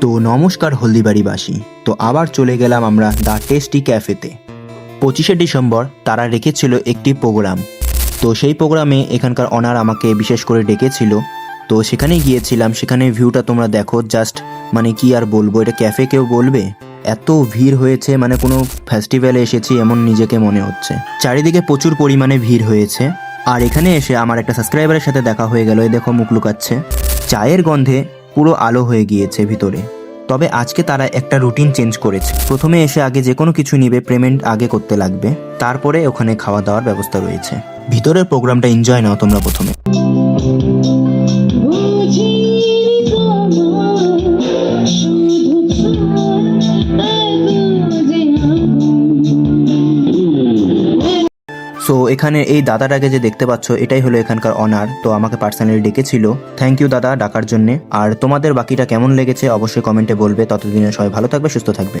তো নমস্কার হলদিবাড়িবাসী। তো আবার চলে গেলাম আমরা দ্য টেস্টি ক্যাফেতে। 25শে ডিসেম্বর তারা রেখেছিল একটি প্রোগ্রাম। তো সেই প্রোগ্রামে এখানকার অনার আমাকে বিশেষ করে ডেকেছিল। তো সেখানেই গিয়েছিলাম। সেখানে ভিউটা তোমরা দেখো, জাস্ট মানে কি আর বলবো, এটা ক্যাফে কেউ বলবে? এত ভিড় হয়েছে, মানে কোনো ফেস্টিভ্যালে এসেছি এমন নিজেকে মনে হচ্ছে। চারিদিকে প্রচুর পরিমাণে ভিড় হয়েছে। আর এখানে এসে আমার একটা সাবস্ক্রাইবারের সাথে দেখা হয়ে গেল। এই দেখো মুখ লুকাচ্ছে। চায়ের গন্ধে পুরো আলো হয়ে গিয়েছে ভিতরে। তবে আজকে তারা একটা রুটিন চেঞ্জ করেছে। প্রথমে এসে আগে যে কোনো কিছু নিবে, পেমেন্ট আগে করতে লাগবে, তারপরে ওখানে খাওয়া দাওয়ার ব্যবস্থা রয়েছে। ভিতরের প্রোগ্রামটা এনজয় নাও তোমরা প্রথমে। সো এখানে এই দাদাটাকে যে দেখতে পাচ্ছ, এটাই হলো এখানকার অনার। তো আমাকে পার্সোনালি ডেকেছিল। থ্যাংক ইউ দাদা ডাকার জন্যে। আর তোমাদের বাকিটা কেমন লেগেছে অবশ্যই কমেন্টে বলবে। ততদিনে সবাই ভালো থাকবে, সুস্থ থাকবে।